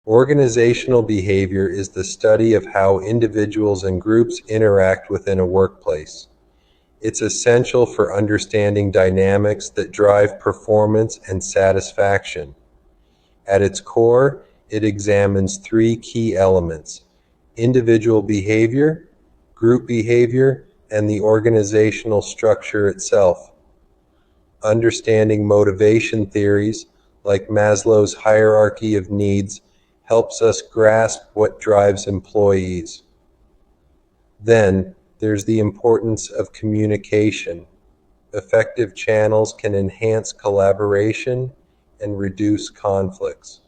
Organizational behavior is the study of how individuals and groups interact within a workplace. It's essential for understanding dynamics that drive performance and satisfaction. At its core, it examines three key elements: individual behavior, group behavior, and the organizational structure itself. Understanding motivation theories, like Maslow's hierarchy of needs, helps us grasp what drives employees. Then, there's the importance of communication. Effective channels can enhance collaboration and reduce conflicts.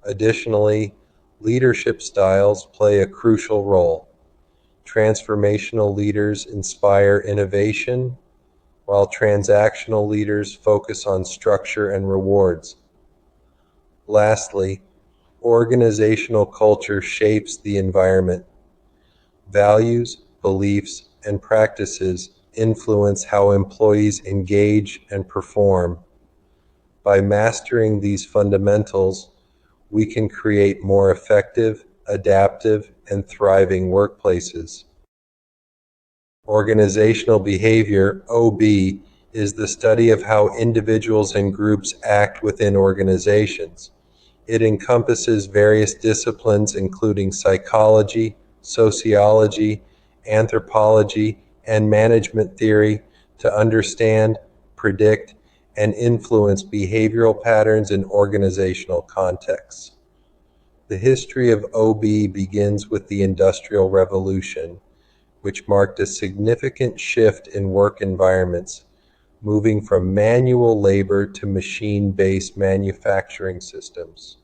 Additionally, leadership styles play a crucial role. Transformational leaders inspire innovation, while transactional leaders focus on structure and rewards. Lastly, organizational culture shapes the environment. Values, beliefs, and practices influence how employees engage and perform. By mastering these fundamentals, we can create more effective, adaptive, and thriving workplaces. Organizational behavior, OB, is the study of how individuals and groups act within organizations. It encompasses various disciplines including psychology, sociology, anthropology, and management theory to understand, predict, and influence behavioral patterns in organizational contexts. The history of OB begins with the Industrial Revolution, which marked a significant shift in work environments, moving from manual labor to machine-based manufacturing systems.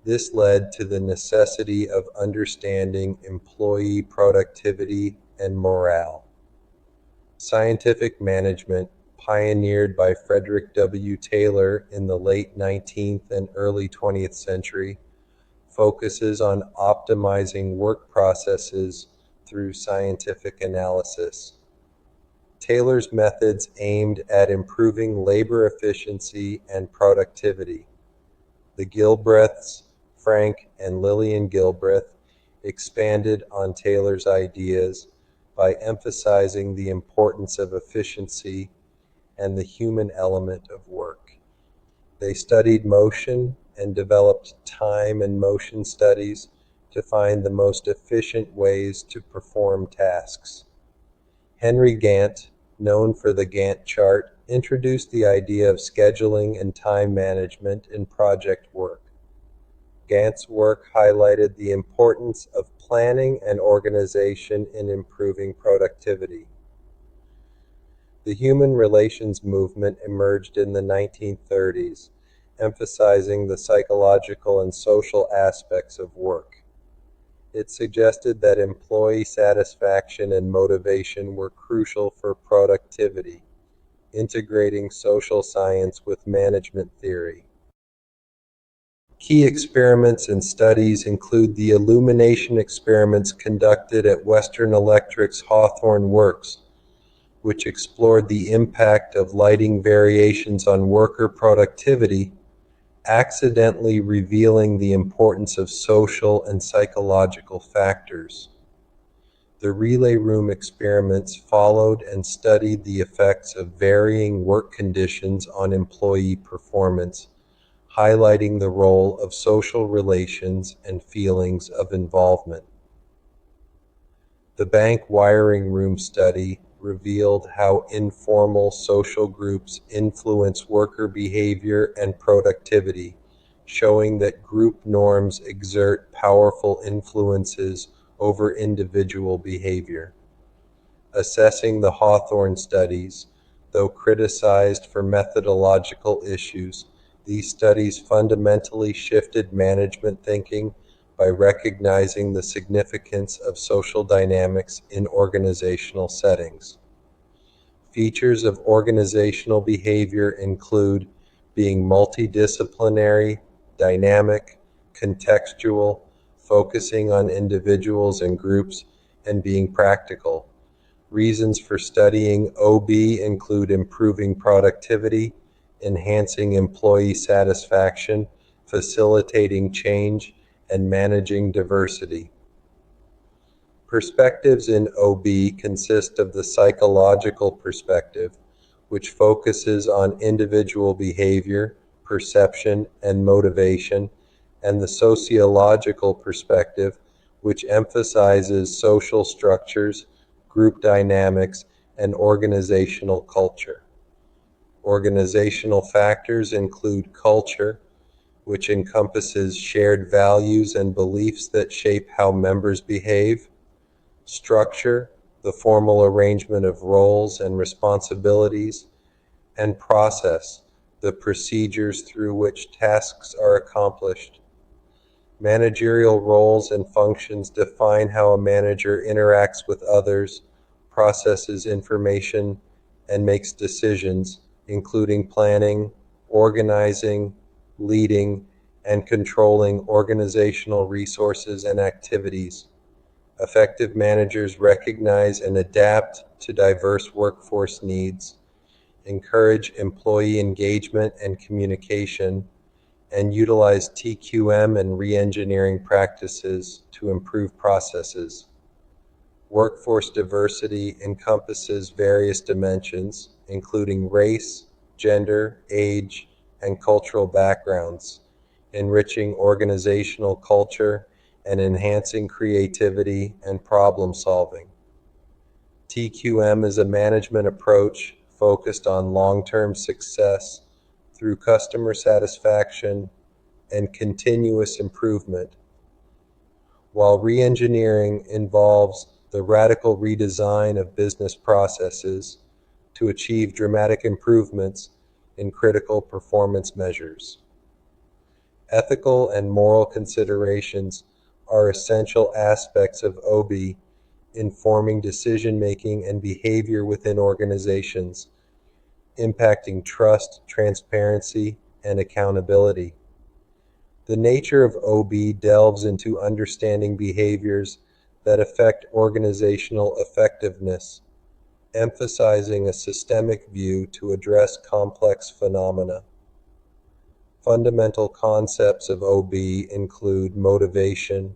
This led to the necessity of understanding employee productivity and morale. Scientific management, pioneered by Frederick W. Taylor in the late 19th and early 20th century, focuses on optimizing work processes through scientific analysis. Taylor's methods aimed at improving labor efficiency and productivity. The Gilbreths, Frank and Lillian Gilbreth, expanded on Taylor's ideas by emphasizing the importance of efficiency and the human element of work. They studied motion and developed time and motion studies to find the most efficient ways to perform tasks. Henry Gantt, known for the Gantt chart, introduced the idea of scheduling and time management in project work. Gantt's work highlighted the importance of planning and organization in improving productivity. The human relations movement emerged in the 1930s, emphasizing the psychological and social aspects of work. It suggested that employee satisfaction and motivation were crucial for productivity, integrating social science with management theory. Key experiments and studies include the illumination experiments conducted at Western Electric's Hawthorne Works, which explored the impact of lighting variations on worker productivity, accidentally revealing the importance of social and psychological factors. The relay room experiments followed and studied the effects of varying work conditions on employee performance, highlighting the role of social relations and feelings of involvement. The bank wiring room study revealed how informal social groups influence worker behavior and productivity, showing that group norms exert powerful influences over individual behavior. Assessing the Hawthorne studies, though criticized for methodological issues, these studies fundamentally shifted management thinking by recognizing the significance of social dynamics in organizational settings. Features of organizational behavior include being multidisciplinary, dynamic, contextual, focusing on individuals and groups, and being practical. Reasons for studying OB include improving productivity, enhancing employee satisfaction, facilitating change, and managing diversity. Perspectives in OB consist of the psychological perspective, which focuses on individual behavior, perception, and motivation, and the sociological perspective, which emphasizes social structures, group dynamics, and organizational culture. Organizational factors include culture, which encompasses shared values and beliefs that shape how members behave; structure, the formal arrangement of roles and responsibilities; and process, the procedures through which tasks are accomplished. Managerial roles and functions define how a manager interacts with others, processes information, and makes decisions, including planning, organizing, leading, and controlling organizational resources and activities. Effective managers recognize and adapt to diverse workforce needs, encourage employee engagement and communication, and utilize TQM and re-engineering practices to improve processes. Workforce diversity encompasses various dimensions, including race, gender, age, and cultural backgrounds, enriching organizational culture and enhancing creativity and problem solving. TQM is a management approach focused on long-term success through customer satisfaction and continuous improvement, while re-engineering involves the radical redesign of business processes to achieve dramatic improvements in critical performance measures. Ethical and moral considerations are essential aspects of OB, informing decision-making and behavior within organizations, impacting trust, transparency, and accountability. The nature of OB delves into understanding behaviors that affect organizational effectiveness, emphasizing a systemic view to address complex phenomena. Fundamental concepts of OB include motivation,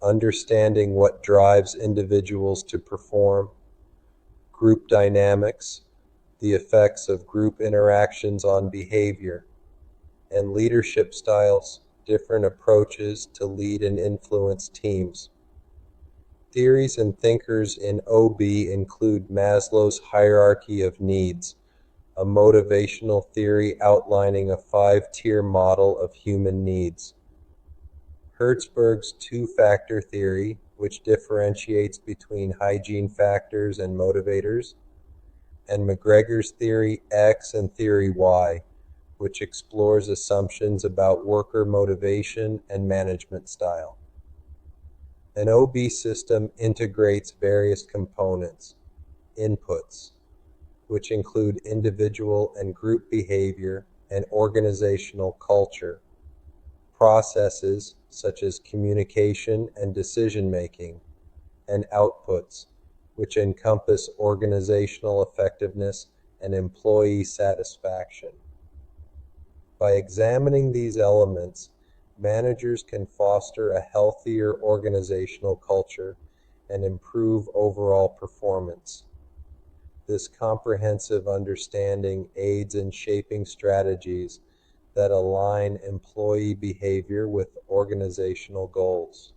understanding what drives individuals to perform; group dynamics, the effects of group interactions on behavior; and leadership styles, different approaches to lead and influence teams. Theories and thinkers in OB include Maslow's hierarchy of needs, a motivational theory outlining a 5-tier model of human needs; Hertzberg's two-factor theory, which differentiates between hygiene factors and motivators; and McGregor's theory X and theory Y, which explores assumptions about worker motivation and management style. An OB system integrates various components: inputs, which include individual and group behavior and organizational culture; processes, such as communication and decision-making; and outputs, which encompass organizational effectiveness and employee satisfaction. By examining these elements, managers can foster a healthier organizational culture and improve overall performance. This comprehensive understanding aids in shaping strategies that align employee behavior with organizational goals.